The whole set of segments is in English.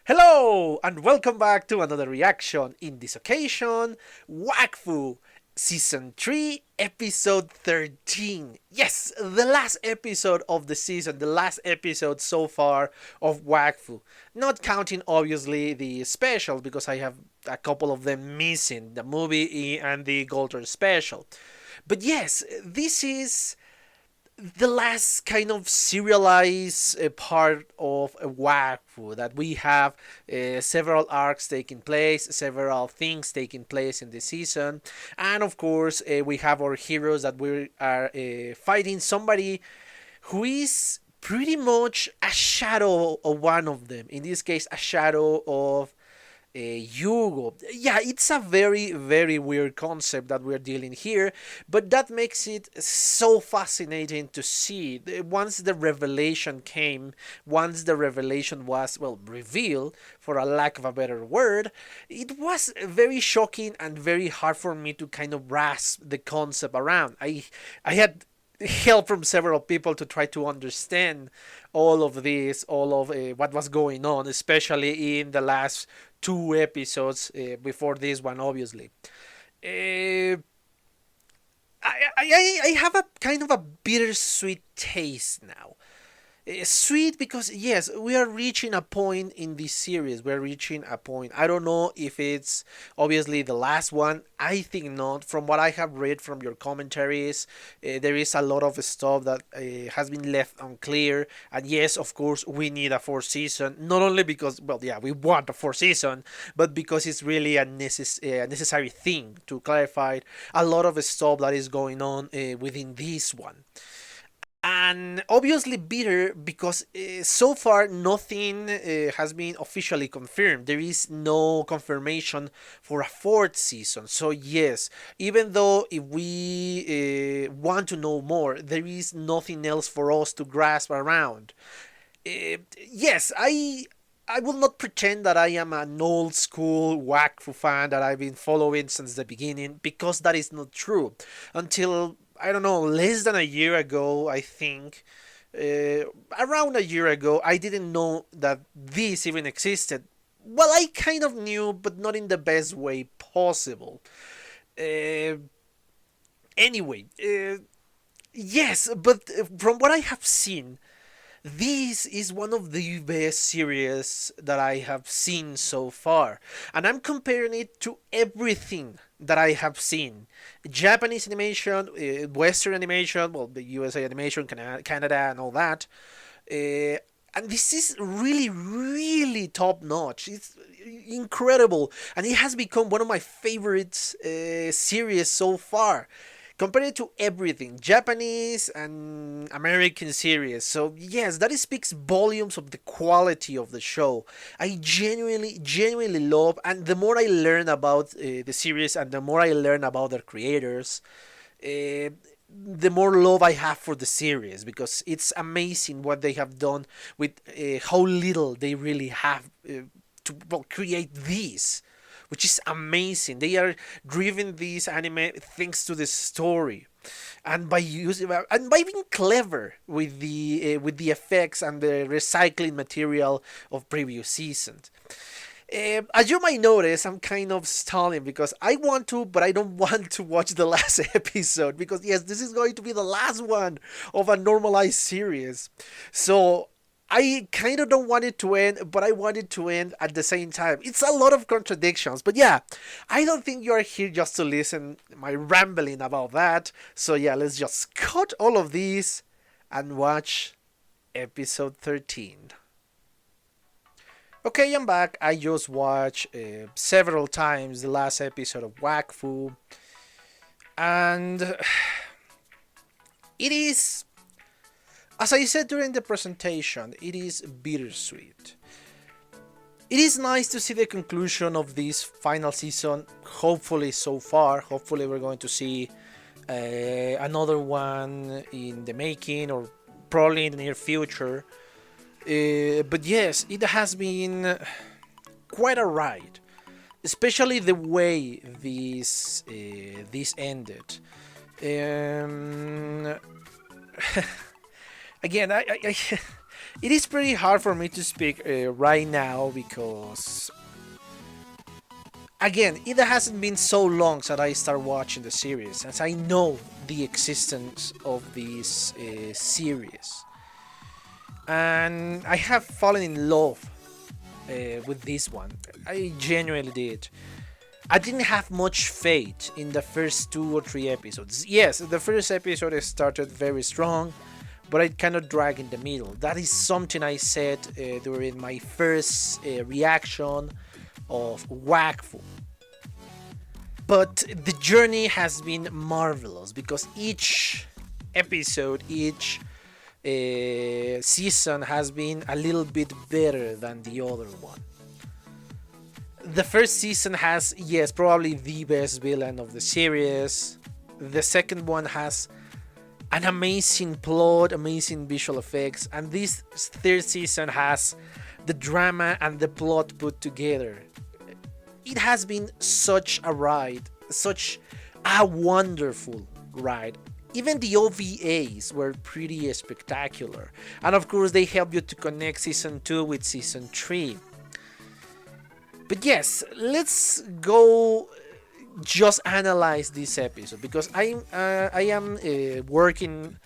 Hello and welcome back to another reaction. In this occasion, Wakfu Season 3, Episode 13. Yes, the last episode of the season, the last episode so far of Wakfu. Not counting obviously the special because I have a couple of them missing, the movie and the Golden special. But yes, this is the last kind of serialized part of a Wakfu that we have several arcs taking place, several things taking place in the season, and of course we have our heroes that we are fighting somebody who is pretty much a shadow of one of them. In this case, a shadow of Yugo. Yeah, it's a very, very weird concept that we're dealing here, but that makes it so fascinating to see. Once the revelation came, once the revelation was, well, revealed, for a lack of a better word, it was very shocking and very hard for me to kind of grasp the concept around. I had help from several people to try to understand all of this, all of what was going on, especially in the last two episodes before this one, obviously. Uh, I have a kind of a bittersweet taste now. Sweet because yes, we are reaching a point in this series. We're reaching a point. I don't know if it's obviously the last one. I think not. From what I have read from your commentaries, there is a lot of stuff that has been left unclear. And yes, of course, we need a fourth season. Not only because, well, yeah, we want a fourth season, but because it's really a necessary thing to clarify a lot of stuff that is going on within this one. And obviously bitter because so far nothing has been officially confirmed. There is no confirmation for a fourth season. So yes, even though if we want to know more, there is nothing else for us to grasp around. Yes, I will not pretend that I am an old school Wakfu fan that I've been following since the beginning, because that is not true. Until, I don't know, less than a year ago, I think, around a year ago, I didn't know that this even existed. Well, I kind of knew, but not in the best way possible. Uh, anyway, yes, but from what I have seen, this is one of the best series that I have seen so far, and I'm comparing it to everything that I have seen: Japanese animation, Western animation, well, the USA animation, Canada, and all that. And this is really, really top notch. It's incredible, and it has become one of my favorite series so far, compared to everything Japanese and American series. So yes, that speaks volumes of the quality of the show. I genuinely, genuinely love, and the more I learn about the series and the more I learn about their creators, uh, the more love I have for the series, because it's amazing what they have done with how little they really have to, well, create these, which is amazing. They are driven these anime thanks to the story, and by using and by being clever with the effects and the recycling material of previous seasons. As you might notice, I'm kind of stalling because I want to, but I don't want to watch the last episode, because yes, this is going to be the last one of a normalized series. So I kind of don't want it to end, but I want it to end at the same time. It's a lot of contradictions, but yeah, I don't think you are here just to listen my rambling about that. So yeah, let's just cut all of these and watch episode 13. Okay, I'm back. I just watched several times the last episode of Wakfu, and it is, as I said during the presentation, it is bittersweet. It is nice to see the conclusion of this final season, hopefully so far. Hopefully we're going to see another one in the making, or probably in the near future. But yes, it has been quite a ride, especially the way this ended. Um, again, It is pretty hard for me to speak right now because, again, it hasn't been so long since I started watching the series, as I know the existence of this series. And I have fallen in love with this one. I genuinely did. I didn't have much faith in the first 2 or 3 episodes. Yes, the first episode started very strong, but it kind of dragged in the middle. That is something I said during my first reaction of Wakfu. But the journey has been marvelous because each episode, each season has been a little bit better than the other one. The first season has, yes, probably the best villain of the series. The second one has an amazing plot, amazing visual effects, and this third season has the drama and the plot put together. It has been such a ride, such a wonderful ride. Even the OVAs were pretty spectacular, and of course they help you to connect season 2 with season 3. But yes, let's go just analyze this episode because I am working.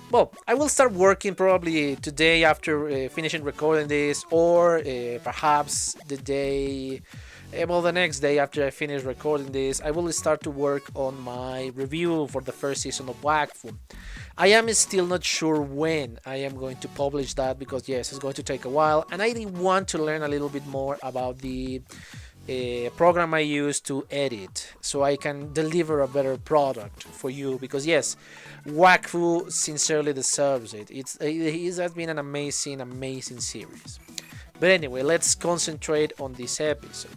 Well, I will start working probably today after finishing recording this, or perhaps the day. Well, the next day after I finish recording this, I will start to work on my review for the first season of Wakfu. I am still not sure when I am going to publish that because yes, it's going to take a while, and I want to learn a little bit more about the program I use to edit so I can deliver a better product for you because yes, Wakfu sincerely deserves it. It has been an amazing series. But anyway, let's concentrate on this episode.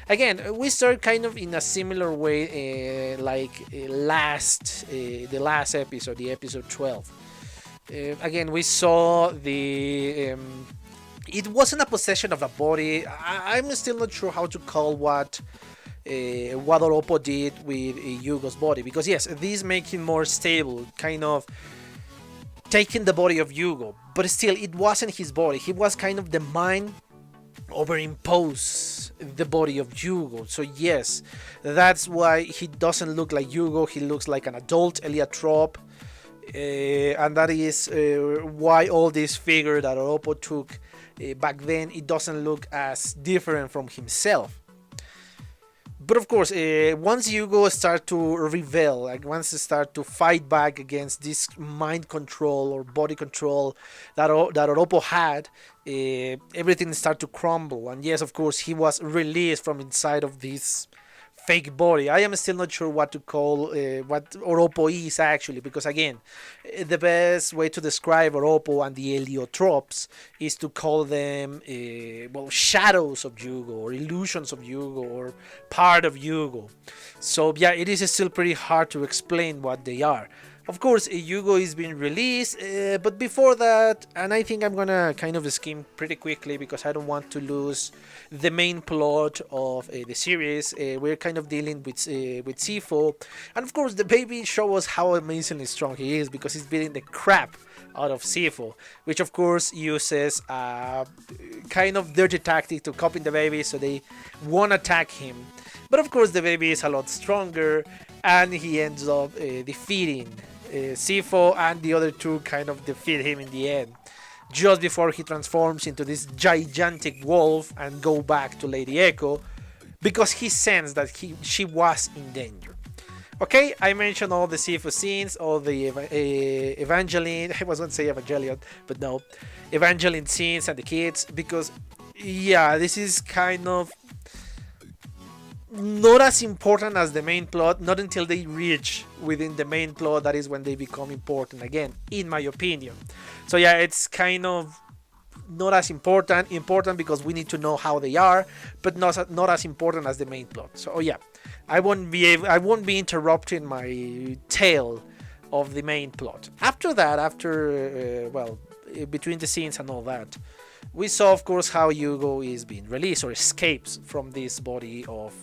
Again, we start kind of in a similar way like the last episode, the episode 12. Again, we saw the... it wasn't a possession of a body. I'm still not sure how to call what Oropo did with Yugo's body. Because yes, this makes him more stable, kind of taking the body of Yugo. But still, it wasn't his body. He was kind of the mind overimpose the body of Yugo. So yes, that's why he doesn't look like Yugo. He looks like an adult Eliatrop, and that is why all this figure that Oropo took back then, it doesn't look as different from himself. But of course, once Yugo start to rebel, like once they start to fight back against this mind control or body control that Oropo had, everything start to crumble. And yes, of course, he was released from inside of this fake body. I am still not sure what to call what Oropo is actually, because again, the best way to describe Oropo and the Heliotropes is to call them shadows of Yugo or illusions of Yugo or part of Yugo. So yeah, it is still pretty hard to explain what they are. Of course, Yugo is being released, but before that, and I think I'm gonna kind of skim pretty quickly because I don't want to lose the main plot of the series. We're kind of dealing with Sifo, and of course the baby shows us how amazingly strong he is because he's beating the crap out of Sifo, which of course uses a kind of dirty tactic to copy the baby so they won't attack him. But of course the baby is a lot stronger, and he ends up defeating Sifo, and the other two kind of defeat him in the end, just before he transforms into this gigantic wolf and go back to Lady Echo, because he sensed that she was in danger. Okay, I mentioned all the Sifo scenes, all the Evangelyn, I was going to say Evangelion, but no, Evangelyn scenes and the kids, because yeah, this is kind of not as important as the main plot, not until they reach within the main plot, that is when they become important again, in my opinion. So yeah, it's kind of not as important because we need to know how they are, but not as important as the main plot. So yeah, I won't be interrupting my tale of the main plot. After that, between the scenes and all that, we saw, of course, how Yugo is being released or escapes from this body of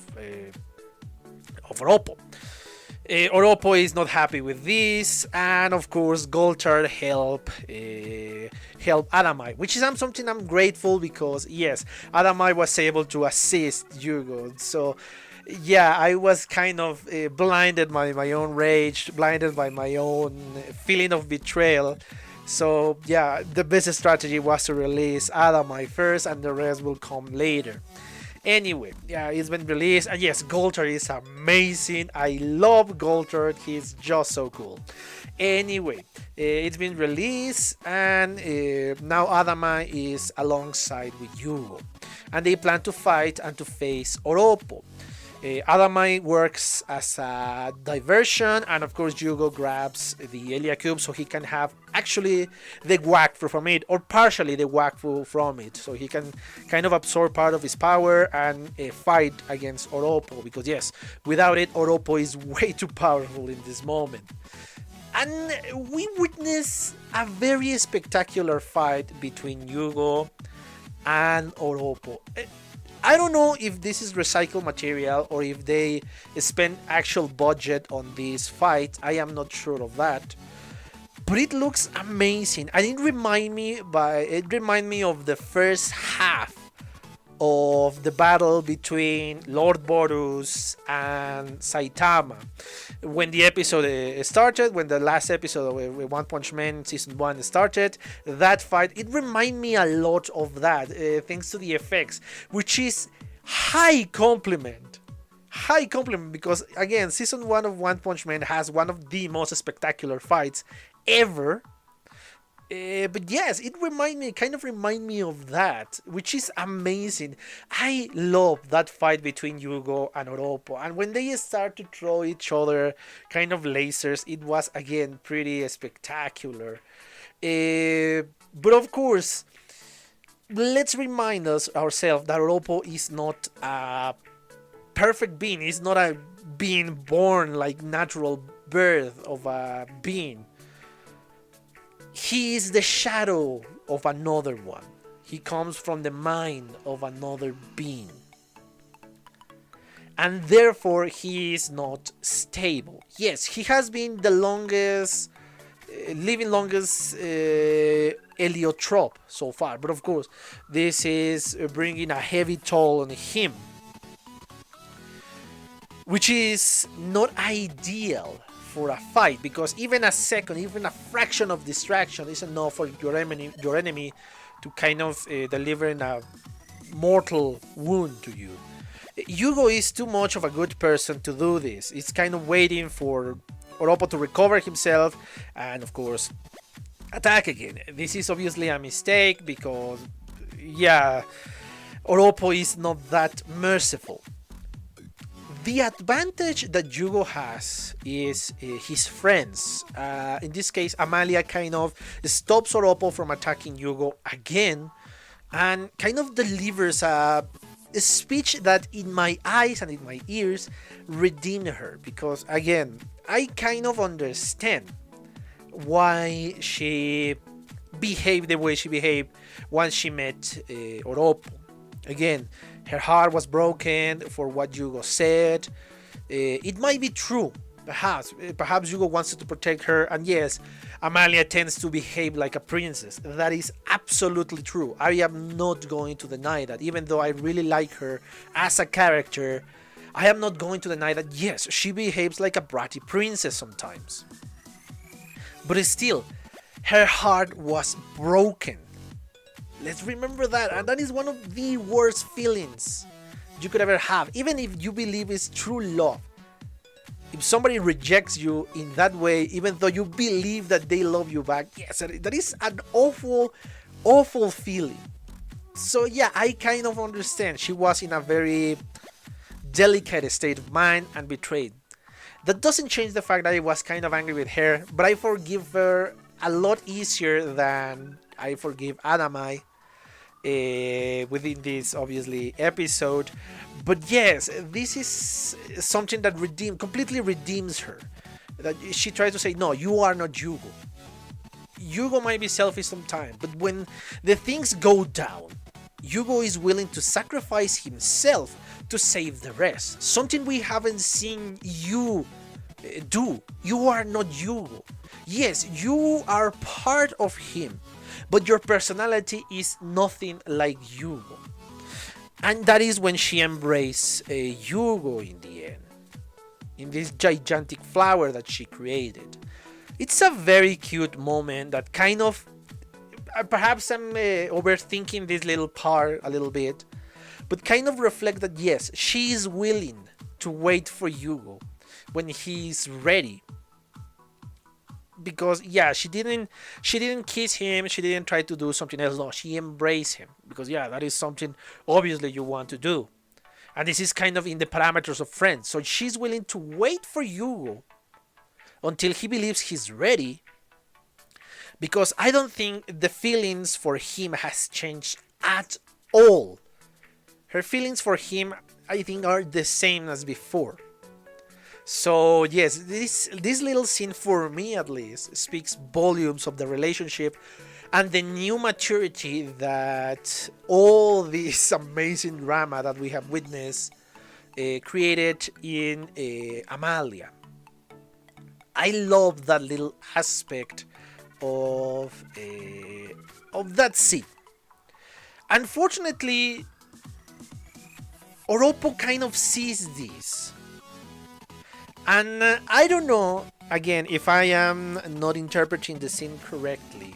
Oropo. Oropo is not happy with this, and of course Goltar help Adamai, which is something I'm grateful because yes, Adamai was able to assist Yugo. So yeah, I was kind of blinded by my own rage, blinded by my own feeling of betrayal. So yeah, the best strategy was to release Adamai first, and the rest will come later. Anyway, yeah, it's been released, and yes, Goltar is amazing. I love Goltar; he's just so cool. Anyway, it's been released, and now Adamai is alongside with Yugo, and they plan to fight and to face Oropo. Adamai works as a diversion, and of course Yugo grabs the Elia cube so he can have actually the Wakfu from it, or partially the Wakfu from it, so he can kind of absorb part of his power and fight against Oropo, because yes, without it Oropo is way too powerful in this moment. And we witness a very spectacular fight between Yugo and Oropo. I don't know if this is recycled material or if they spend actual budget on this fight. I am not sure of that, but it looks amazing, and it remind me of the first half of the battle between Lord Borus and Saitama. When the episode started, when the last episode of One Punch Man Season 1 started, that fight, it reminded me a lot of that, thanks to the effects, which is high compliment. High compliment, because again, Season 1 of One Punch Man has one of the most spectacular fights ever. But yes, it kind of remind me of that, which is amazing. I love that fight between Yugo and Oropo, and when they start to throw each other kind of lasers, it was again pretty spectacular. But of course, let's remind ourselves that Oropo is not a perfect being. It's not a being born like natural birth of a being. He is the shadow of another one. He comes from the mind of another being. And therefore, he is not stable. Yes, he has been the longest, heliotrope so far. But of course, this is bringing a heavy toll on him, which is not ideal for a fight, because even a second, even a fraction of distraction is enough for your enemy to kind of deliver a mortal wound to you. Yugo is too much of a good person to do this. It's kind of waiting for Oropo to recover himself and of course attack again. This is obviously a mistake because, yeah, Oropo is not that merciful. The advantage that Yugo has is his friends. In this case, Amalia kind of stops Oropo from attacking Yugo again and kind of delivers a speech that in my eyes and in my ears redeemed her. Because again, I kind of understand why she behaved the way she behaved once she met Oropo. Again, her heart was broken for what Yugo said. It might be true, perhaps. Perhaps Yugo wants to protect her, and yes, Amalia tends to behave like a princess. That is absolutely true. I am not going to deny that. Even though I really like her as a character, I am not going to deny that, yes, she behaves like a bratty princess sometimes. But still, her heart was broken. Let's remember that, and that is one of the worst feelings you could ever have. Even if you believe it's true love, if somebody rejects you in that way, even though you believe that they love you back, yes, that is an awful, awful feeling. So yeah, I kind of understand. She was in a very delicate state of mind and betrayed. That doesn't change the fact that I was kind of angry with her, but I forgive her a lot easier than I forgive Adamai within this obviously episode. But yes, this is something that completely redeems her. That she tries to say, no, you are not Yugo. Yugo might be selfish sometimes, but when the things go down, Yugo is willing to sacrifice himself to save the rest. Something we haven't seen you do. You are not Yugo. Yes, you are part of him, but your personality is nothing like Yugo. And that is when she embraced Yugo in the end, in this gigantic flower that she created. It's a very cute moment that kind of, perhaps I'm overthinking this little part a little bit, but kind of reflect that yes, she is willing to wait for Yugo when he's ready. Because yeah, she didn't kiss him, she didn't try to do something else. No, she embraced him because yeah, that is something obviously you want to do. And this is kind of in the parameters of friends. So she's willing to wait for Yugo until he believes he's ready, because I don't think the feelings for him has changed at all. Her feelings for him, I think, are the same as before. So yes, this little scene, for me at least, speaks volumes of the relationship and the new maturity that all this amazing drama that we have witnessed created in Amalia. I love that little aspect of that scene. Unfortunately, Oropo kind of sees this. And I don't know, again, if I am not interpreting the scene correctly,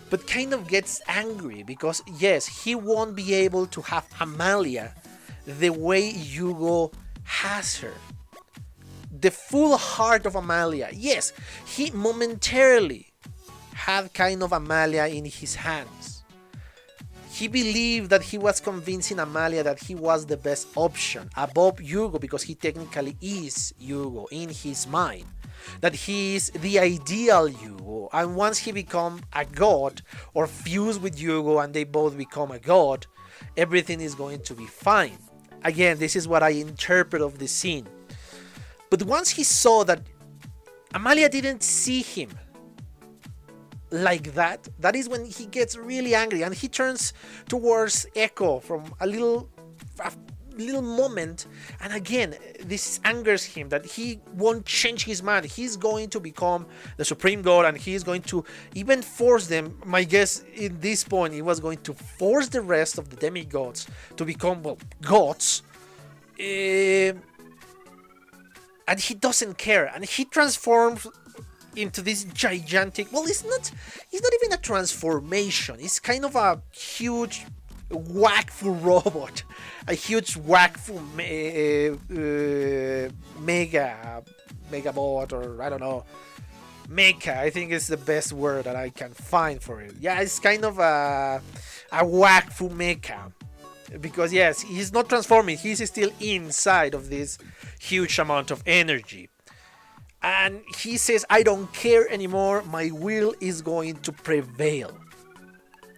but kind of gets angry because, yes, he won't be able to have Amalia the way Yugo has her. The full heart of Amalia. Yes, he momentarily had kind of Amalia in his hands. He believed that he was convincing Amalia that he was the best option above Yugo, because he technically is Yugo in his mind. That he is the ideal Yugo, and once he becomes a god or fuse with Yugo and they both become a god, everything is going to be fine. Again, this is what I interpret of the scene. But once he saw that Amalia didn't see him like that, that is when he gets really angry and he turns towards Echo from a little moment, and again this angers him that he won't change his mind. He's going to become the supreme god, and he's going to even force them. My guess in this point, he was going to force the rest of the demigods to become, well, gods. And he doesn't care, and he transforms into this gigantic, well, it's not even a transformation, it's kind of a huge Wakfu robot, a huge Wakfu megabot, or I don't know, mecha, I think is the best word that I can find for it. Yeah, it's kind of a Wakfu mecha, because yes, he's not transforming, he's still inside of this huge amount of energy. And he says, I don't care anymore, my will is going to prevail.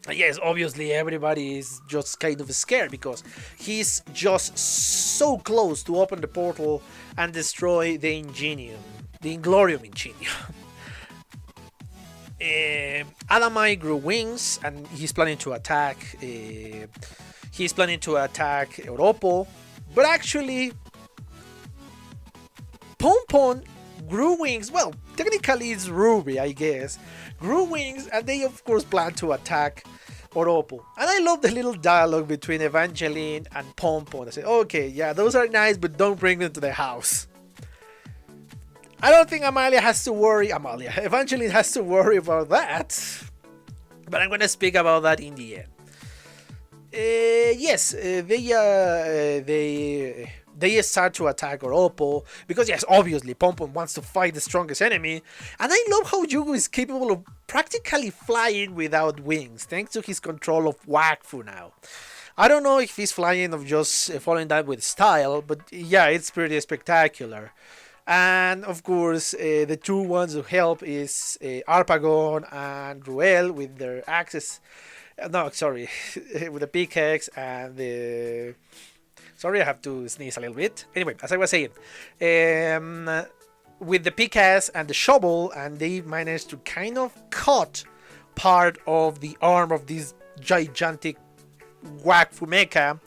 And yes, obviously everybody is just kind of scared because he's just so close to open the portal and destroy the Ingloriom Ingenium. Adamai grew wings and he's planning to attack Oropo, but actually Pinpin grew wings. Well, technically it's Ruby, I guess. Grew wings, and they of course plan to attack Oropo. And I love the little dialogue between Evangelyn and Pinpin. I say, okay, yeah, those are nice, but don't bring them to the house. I don't think Evangelyn has to worry about that. But I'm gonna speak about that in the end. They start to attack Oropo because, yes, obviously Pinpin wants to fight the strongest enemy, and I love how Yugo is capable of practically flying without wings thanks to his control of Wakfu now. I don't know if he's flying or just following that with style, but yeah, it's pretty spectacular. And of course, the two ones who help is Arpagon and Ruel with their axes. No, sorry, with the pickaxe and the... Sorry, I have to sneeze a little bit. Anyway, as I was saying, with the pickaxe and the shovel, and they managed to kind of cut part of the arm of this gigantic Wakfu mecha,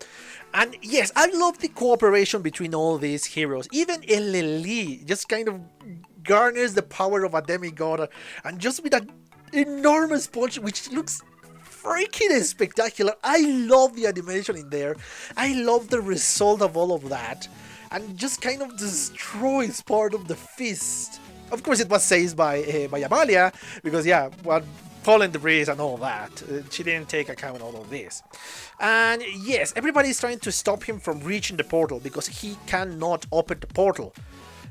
And yes, I love the cooperation between all these heroes. Even Elely just kind of garners the power of a demigod, and just with an enormous punch, which looks freaking spectacular. I love the animation in there. I love the result of all of that, and just kind of destroys part of the fist. Of course, it was seized by Amalia, because yeah, well, fallen debris and all that. She didn't take account of all of this. And yes, everybody is trying to stop him from reaching the portal, because he cannot open the portal.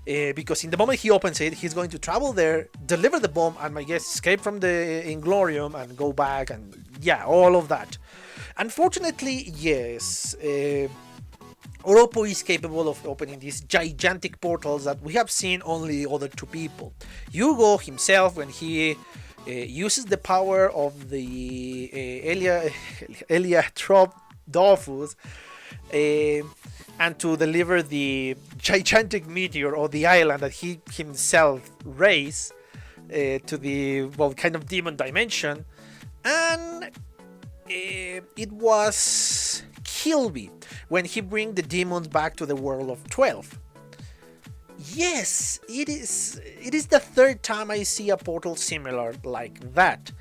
Because in the moment he opens it, he's going to travel there, deliver the bomb, and I guess escape from the Ingloriom and go back, and yeah, all of that. Unfortunately, yes, Oropo is capable of opening these gigantic portals that we have seen only other two people. Yugo himself, when he uses the power of the Eliatrop Dofus, and to deliver the gigantic meteor or the island that he himself raised to the, well, kind of demon dimension. And it was Kilby when he bring the demons back to the world of 12. Yes, it is the third time I see a portal similar like that.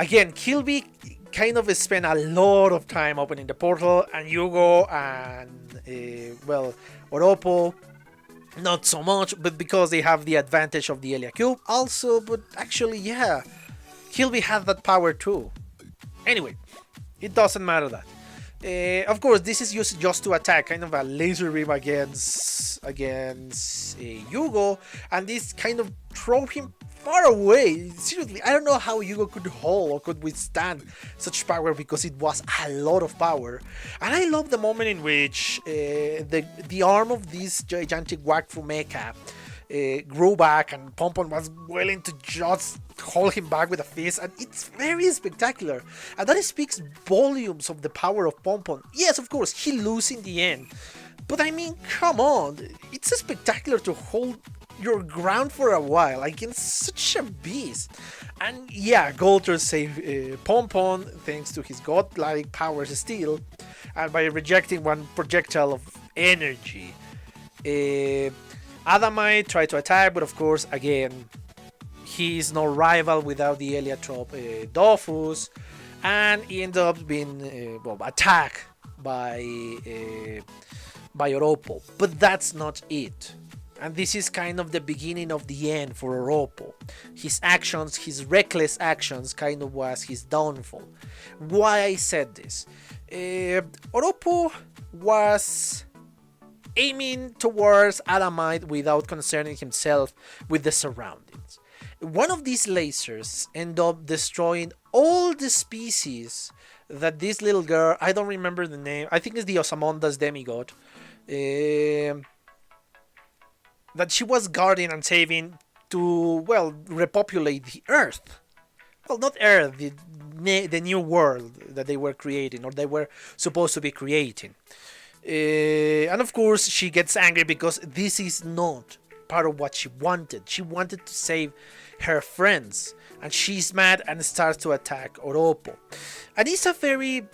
Again, Kilby kind of spent a lot of time opening the portal, and Yugo and well, Oropo not so much, but because they have the advantage of the Elia Cube also. But actually, yeah, Kilby had that power too. Anyway, it doesn't matter that. Of course, this is used just to attack, kind of a laser beam against Yugo, and this kind of throw him far away. Seriously, I don't know how Yugo could hold or could withstand such power, because it was a lot of power. And I love the moment in which the arm of this gigantic Wakfu mecha grew back, and Pinpin was willing to just hold him back with a fist, and it's very spectacular. And that speaks volumes of the power of Pinpin. Yes, of course, he loses in the end, but I mean, come on, it's spectacular to hold your ground for a while against such a beast. And yeah, Golter saved Pinpin thanks to his godlike powers still, and by rejecting one projectile of energy. Adamai tried to attack, but of course, again, he is no rival without the Eliatrop Dofus, and he ended up being attacked by Oropo. But that's not it. And this is kind of the beginning of the end for Oropo. His actions, his reckless actions, kind of was his downfall. Why I said this? Oropo was aiming towards Adamai without concerning himself with the surroundings. One of these lasers ended up destroying all the species that this little girl, I don't remember the name, I think it's the Osamonda's demigod, that she was guarding and saving to, well, repopulate the Earth. Well, not Earth, the new world that they were creating, or they were supposed to be creating. And of course, she gets angry because this is not part of what she wanted. She wanted to save her friends, and she's mad and starts to attack Oropo. And it's a very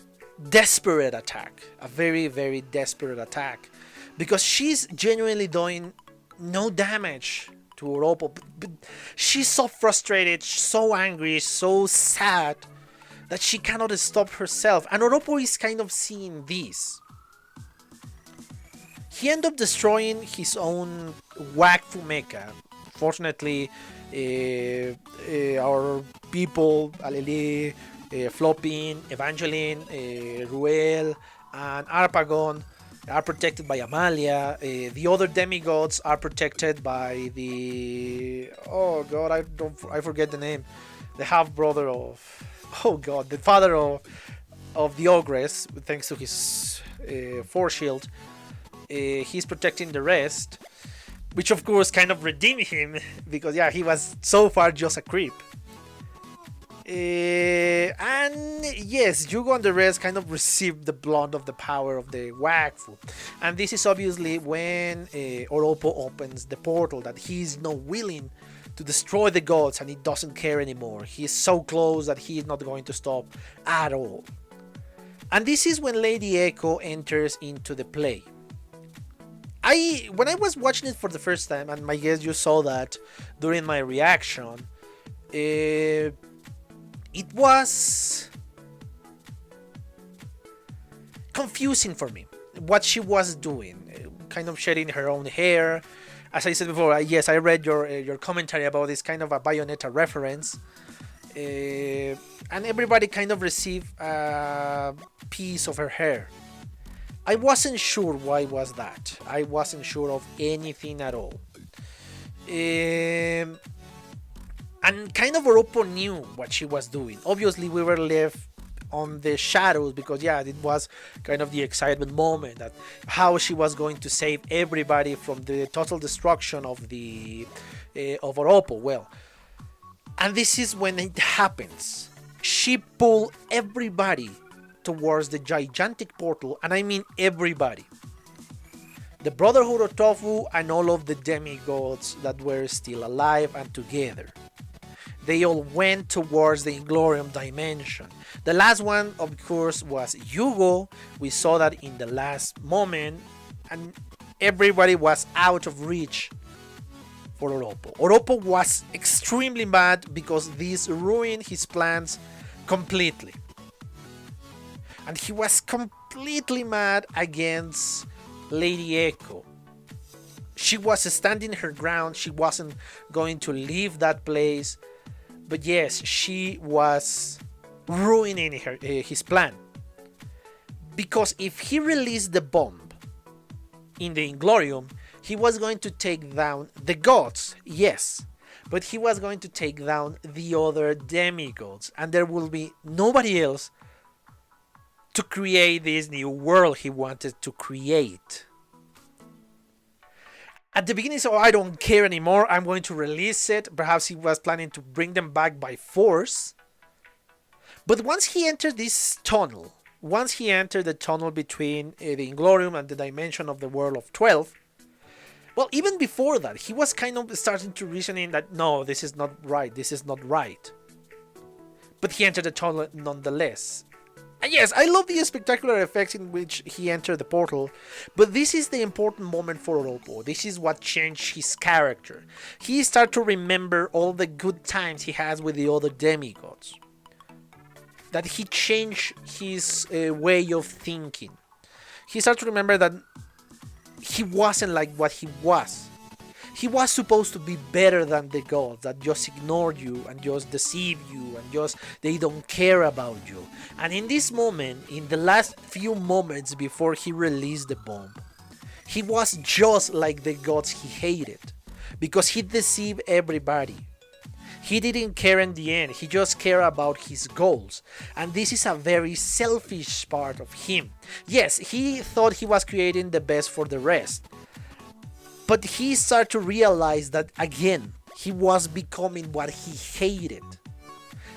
desperate attack, a very, very desperate attack, because she's genuinely doing no damage to Oropo, but she's so frustrated, so angry, so sad that she cannot stop herself. And Oropo is kind of seeing this. He ended up destroying his own Wakfu mecha. Fortunately, our people, Elely, Flopin, Evangelyn, Ruel, and Arpagon are protected by Amalia. The other demigods are protected by the... oh god, I forget the name. The half brother of... oh god, the father of the Ogress, thanks to his force shield. He's protecting the rest, which of course kind of redeemed him, because yeah, he was so far just a creep. And yes, Yugo and the rest kind of received the blunt of the power of the Wakfu. And this is obviously when Oropo opens the portal, that he's not willing to destroy the gods and he doesn't care anymore. He is so close that he is not going to stop at all. And this is when Lady Echo enters into the play. When I was watching it for the first time, and I guess you saw that during my reaction, it was confusing for me what she was doing, kind of shedding her own hair. As I said before, yes, I read your commentary about this, kind of a Bayonetta reference, and everybody kind of received a piece of her hair. I wasn't sure why was that. I wasn't sure of anything at all. And kind of Oropo knew what she was doing. Obviously, we were left on the shadows because, yeah, it was kind of the excitement moment that how she was going to save everybody from the total destruction of of Oropo. Well, and this is when it happens. She pulled everybody towards the gigantic portal, and I mean everybody. The Brotherhood of Tofu and all of the demigods that were still alive and together. They all went towards the Ingloriom dimension. The last one, of course, was Yugo. We saw that in the last moment, and everybody was out of reach for Oropo. Oropo was extremely mad because this ruined his plans completely. And he was completely mad against Lady Echo. She was standing her ground. She wasn't going to leave that place. But yes, she was ruining his plan. Because if he released the bomb in the Ingloriom, he was going to take down the gods, yes. But he was going to take down the other demigods. And there will be nobody else to create this new world he wanted to create. At the beginning, so I don't care anymore, I'm going to release it. Perhaps he was planning to bring them back by force. But once he entered this tunnel, once he entered the tunnel between the Ingloriom and the dimension of the world of 12, well, even before that, he was kind of starting to reasoning that, no, this is not right, this is not right. But he entered the tunnel nonetheless. And yes, I love the spectacular effects in which he entered the portal, but this is the important moment for Oropo. This is what changed his character. He started to remember all the good times he has with the other demigods. That he changed his way of thinking. He started to remember that he wasn't like what he was. He was supposed to be better than the gods that just ignored you and just deceive you and just they don't care about you. And in this moment, in the last few moments before he released the bomb, he was just like the gods he hated because he deceived everybody. He didn't care in the end, he just cared about his goals. And this is a very selfish part of him. Yes, he thought he was creating the best for the rest. But he started to realize that, again, he was becoming what he hated.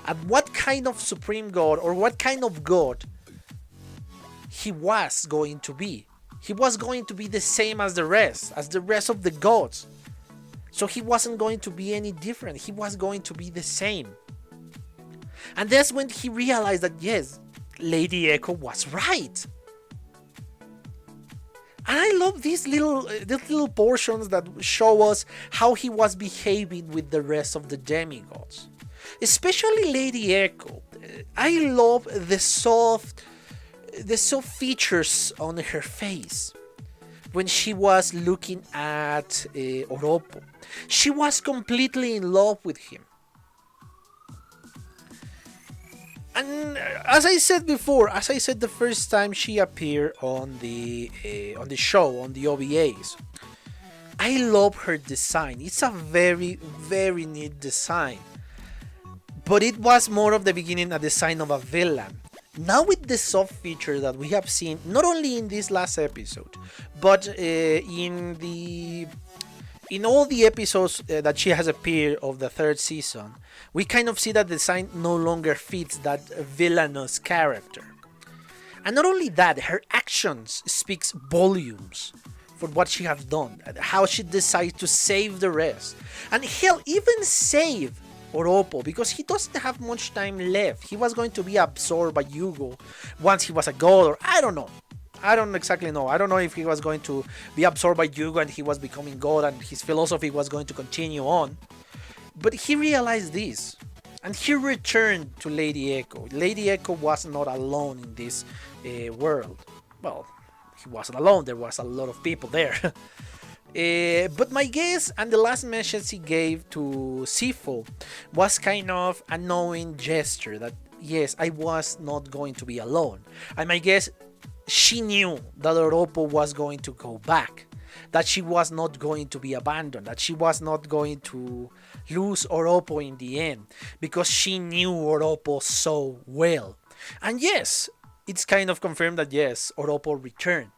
And what kind of supreme god or what kind of god he was going to be. He was going to be the same as the rest of the gods. So he wasn't going to be any different. He was going to be the same. And that's when he realized that, yes, Lady Echo was right. And I love these little portions that show us how he was behaving with the rest of the demigods. Especially Lady Echo. I love the soft features on her face. When she was looking at Oropo. She was completely in love with him. And as I said before, the first time she appeared on the show, on the OVAs, I love her design. It's a very, very neat design. But it was more of the beginning a design of a villain. Now with the soft feature that we have seen, not only in this last episode, but in all the episodes that she has appeared of the third season, we kind of see that the design no longer fits that villainous character. And not only that, her actions speaks volumes for what she has done, how she decides to save the rest, and hell, even save Oropo, because he doesn't have much time left. He was going to be absorbed by Yugo once he was a god, or I don't know. I don't exactly know. I don't know if he was going to be absorbed by Yugo and he was becoming god and his philosophy was going to continue on. But he realized this. And he returned to Lady Echo. Lady Echo was not alone in this world. Well, he wasn't alone. There was a lot of people there. But my guess, and the last message he gave to Sifo, was kind of a knowing gesture that, yes, I was not going to be alone. And my guess, she knew that Oropo was going to go back. That she was not going to be abandoned. That she was not going to lose Oropo in the end. Because she knew Oropo so well. And yes, it's kind of confirmed that yes, Oropo returned.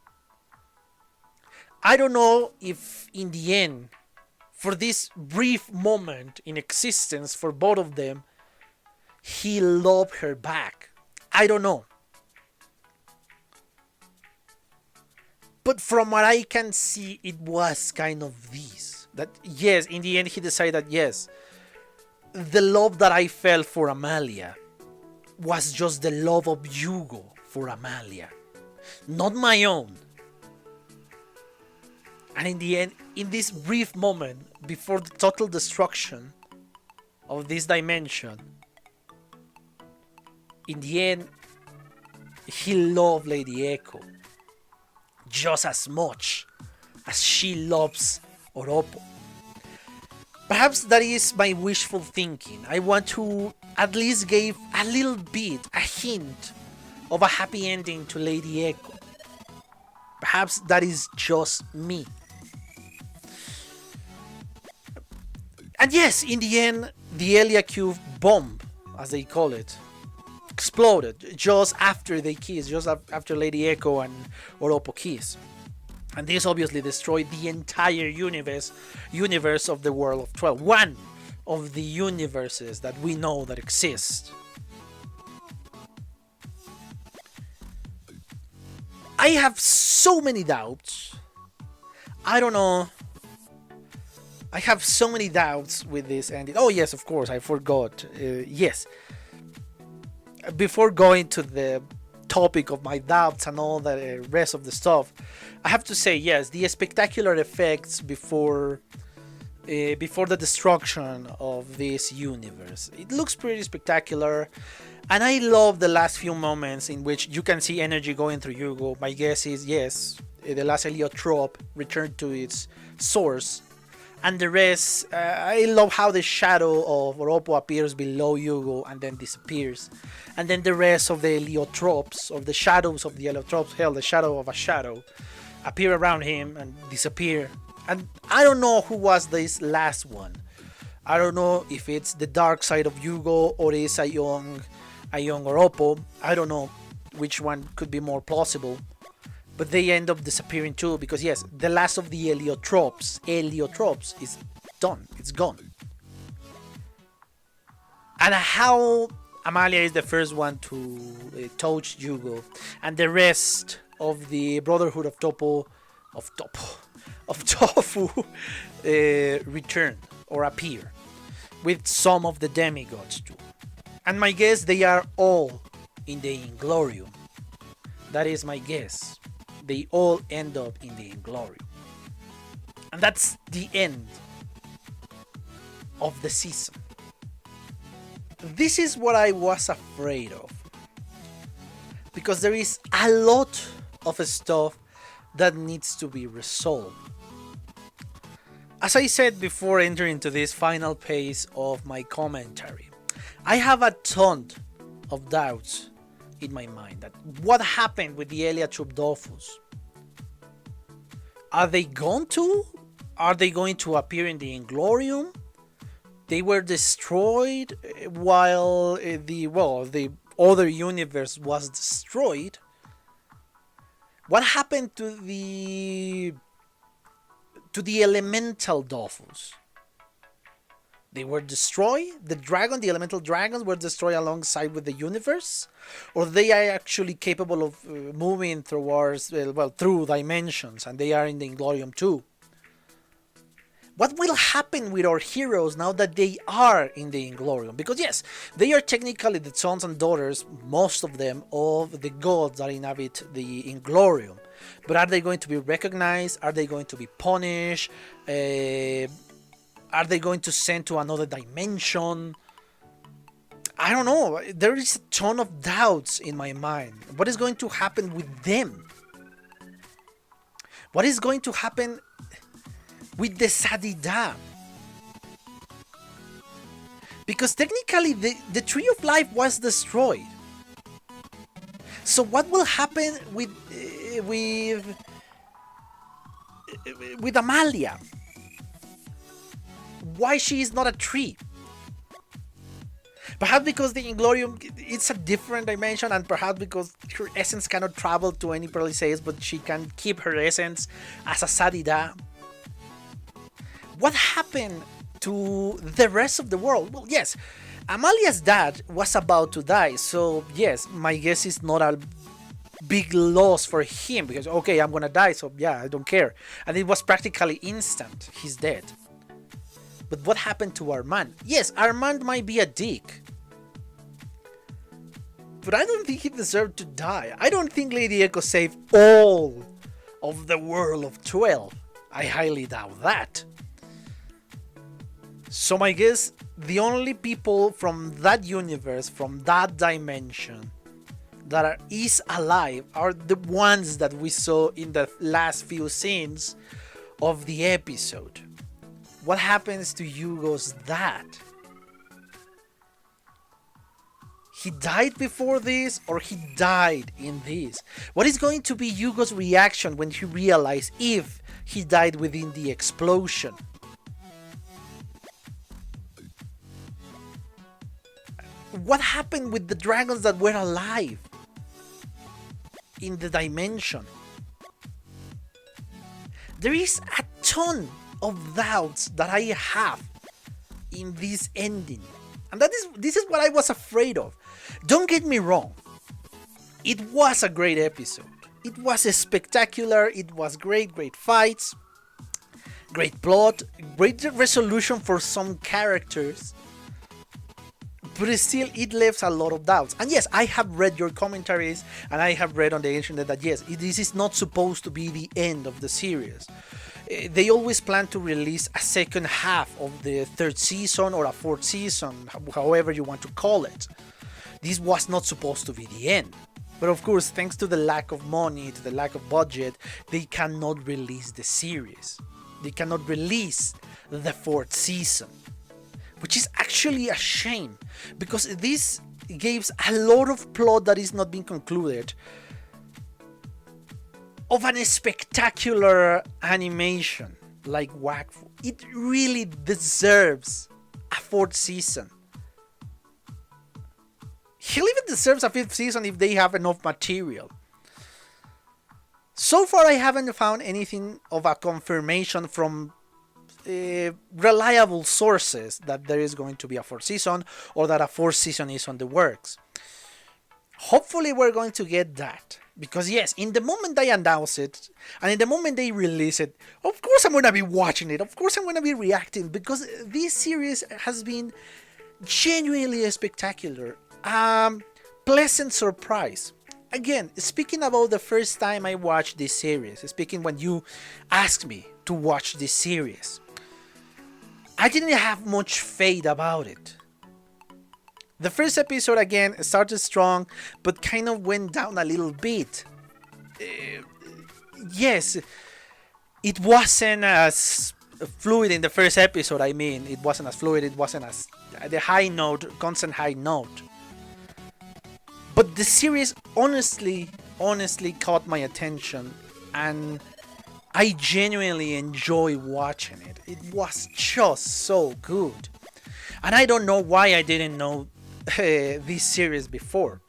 I don't know if in the end, for this brief moment in existence for both of them, he loved her back. I don't know. But from what I can see, it was kind of this. That yes, in the end he decided that yes, the love that I felt for Amalia was just the love of Yugo for Amalia. Not my own. And in the end, in this brief moment, before the total destruction of this dimension, in the end, he loved Lady Echo just as much as she loves Oropo. Perhaps that is my wishful thinking. I want to at least give a little bit, a hint of a happy ending to Lady Echo. Perhaps that is just me. And yes, in the end, the Elia Cube bomb, as they call it, exploded just after they kissed, just after Lady Echo and Oropo kiss. And this obviously destroyed the entire universe of the World of 12. One of the universes that we know that exist. I have so many doubts. I don't know. I have so many doubts with this ending. Oh yes, of course, I forgot. Yes. Before going to the topic of my doubts and all the rest of the stuff, I have to say yes, the spectacular effects before the destruction of this universe. It looks pretty spectacular, and I love the last few moments in which you can see energy going through Yugo. My guess is yes, the last heliotrope returned to its source. And the rest, I love how the shadow of Oropo appears below Yugo and then disappears. And then the rest of the heliotropes, or the shadows of the heliotropes, hell, the shadow of a shadow, appear around him and disappear. And I don't know who was this last one. I don't know if it's the dark side of Yugo or is a young Oropo. I don't know which one could be more plausible. But they end up disappearing too, because yes, the last of the heliotropes is done. It's gone. And how Amalia is the first one to touch Yugo, and the rest of the Brotherhood of Tofu return or appear with some of the demigods too. And my guess, they are all in the Ingloriom. That is my guess. They all end up in the Ingloriom. And that's the end of the season. This is what I was afraid of. Because there is a lot of stuff that needs to be resolved. As I said before entering into this final phase of my commentary, I have a ton of doubts in my mind that what happened with the Heliotropdofus. Are they going to? Are they going to appear in the Ingloriom? They were destroyed while the other universe was destroyed. What happened to the elemental Dofus? They were destroyed? The elemental dragons were destroyed alongside with the universe? Or they are actually capable of moving towards, through dimensions, and they are in the Ingloriom too? What will happen with our heroes now that they are in the Ingloriom? Because yes, they are technically the sons and daughters, most of them, of the gods that inhabit the Ingloriom. But are they going to be recognized? Are they going to be punished? Are they going to send to another dimension? I don't know. There is a ton of doubts in my mind. What is going to happen with them? What is going to happen with the Sadida? Because technically the Tree of Life was destroyed. So what will happen with Amalia? Why she is not a tree? Perhaps because the Ingloriom, it's a different dimension, and perhaps because her essence cannot travel to any Palisades, but she can keep her essence as a Sadida. What happened to the rest of the world? Well, yes, Amalia's dad was about to die, so yes, my guess is not a big loss for him, because okay, I'm gonna die, so yeah, I don't care. And it was practically instant, he's dead. But what happened to Armand? Yes, Armand might be a dick, but I don't think he deserved to die. I don't think Lady Echo saved all of the world of 12. I highly doubt that. So my guess, the only people from that universe, from that dimension, that is alive are the ones that we saw in the last few scenes of the episode. What happens to Yugo's dad? He died before this, or he died in this? What is going to be Yugo's reaction when he realizes if he died within the explosion? What happened with the dragons that were alive in the dimension? There is a ton of doubts that I have in this ending, and this is what I was afraid of. Don't get me wrong, it was a great episode. It was spectacular. It was great fights, great plot, great resolution for some characters, but still it leaves a lot of doubts. And yes, I have read your commentaries, and I have read on the internet that yes, this is not supposed to be the end of the series. They always plan to release a second half of the third season or a fourth season, however you want to call it. This was not supposed to be the end. But of course, thanks to the lack of money, to the lack of budget, they cannot release the series. They cannot release the fourth season, which is actually a shame, because this gives a lot of plot that is not being concluded of a spectacular animation like Wakfu. It really deserves a fourth season. Hell, even deserves a fifth season if they have enough material. So far, I haven't found anything of a confirmation from reliable sources that there is going to be a fourth season, or that a fourth season is on the works. Hopefully we're going to get that, because yes, in the moment they announce it and in the moment they release it, of course I'm going to be watching it, of course I'm going to be reacting, because this series has been genuinely spectacular. Pleasant surprise. Again, speaking about the first time I watched this series, speaking when you asked me to watch this series, I didn't have much faith about it. The first episode, again, started strong, but kind of went down a little bit. Yes, it wasn't as fluid in the first episode. I mean, it wasn't as fluid, it wasn't as the high note, constant high note. But the series honestly caught my attention, and I genuinely enjoy watching it. It was just so good. And I don't know why I didn't know this series before.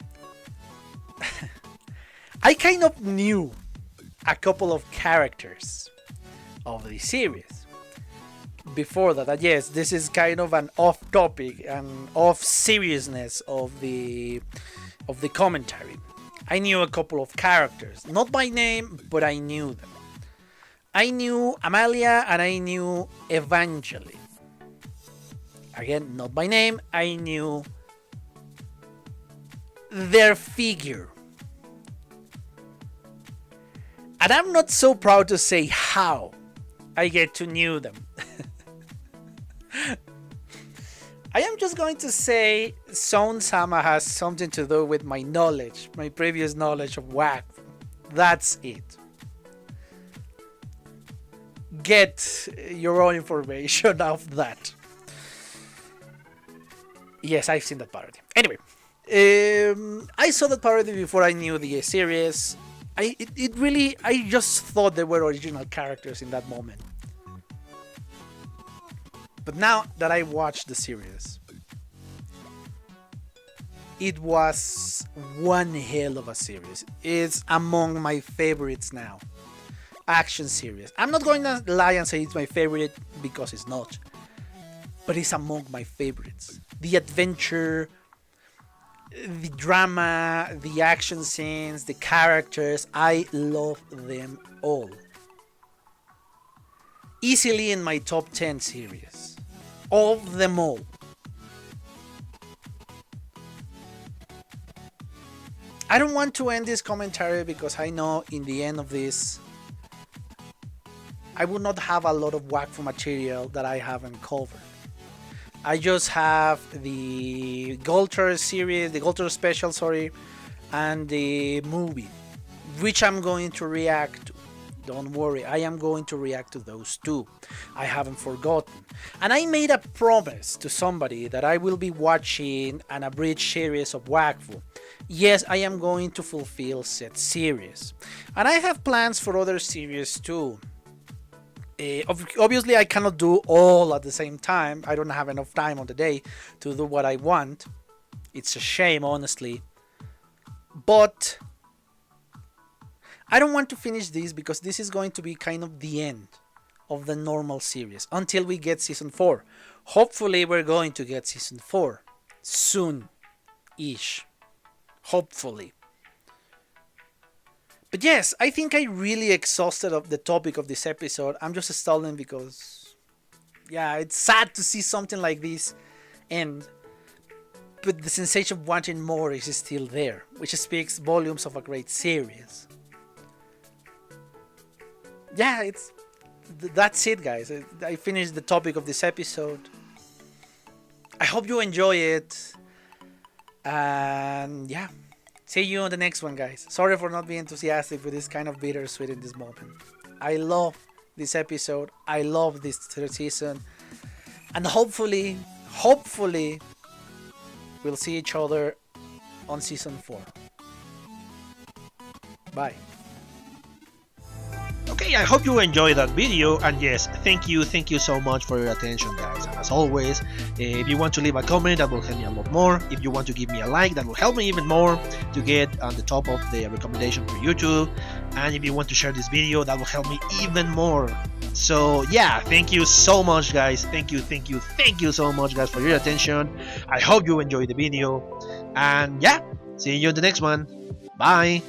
I kind of knew a couple of characters of the series before that. Yes, this is kind of an off topic and off seriousness of the commentary. I knew a couple of characters, not by name, but I knew them. I knew Amalia and I knew Evangelyn. Again, not by name, I knew their figure. And I'm not so proud to say how I get to know them. I am just going to say Son Sama has something to do with my knowledge, my previous knowledge of Wakfu. That's it. Get your own information of that. Yes, I've seen that parody. Anyway, I saw that parody before I knew the series. I just thought they were original characters in that moment. But now that I watched the series, it was one hell of a series. It's among my favorites now. Action series. I'm not going to lie and say it's my favorite because it's not. But it's among my favorites. The adventure, the drama, the action scenes, the characters, I love them all. Easily in my top 10 series. Of them all. I don't want to end this commentary because I know in the end of this I will not have a lot of Wakfu material that I haven't covered. I just have the Golter series, the Golter special, and the movie, which I'm going to react to. Don't worry, I am going to react to those two. I haven't forgotten. And I made a promise to somebody that I will be watching an abridged series of Wakfu. Yes, I am going to fulfill said series. And I have plans for other series too. Obviously, I cannot do all at the same time. I don't have enough time on the day to do what I want. It's a shame, honestly. But I don't want to finish this because this is going to be kind of the end of the normal series until we get season 4. Hopefully, we're going to get season 4 soon-ish. Hopefully. But yes, I think I really exhausted of the topic of this episode. I'm just stalling because, yeah, it's sad to see something like this end. But the sensation of wanting more is still there, which speaks volumes of a great series. Yeah, that's it, guys. I finished the topic of this episode. I hope you enjoy it. And yeah. See you on the next one, guys. Sorry for not being enthusiastic, but it's kind of bittersweet in this moment. I love this episode. I love this third season. And hopefully, we'll see each other on season 4. Bye. Okay, I hope you enjoyed that video, and yes, thank you so much for your attention, guys. And as always, if you want to leave a comment, that will help me a lot more. If you want to give me a like, that will help me even more to get on the top of the recommendation for YouTube. And if you want to share this video, that will help me even more. So yeah, thank you so much, guys. Thank you so much, guys, for your attention. I hope you enjoyed the video, and yeah, see you in the next one. Bye.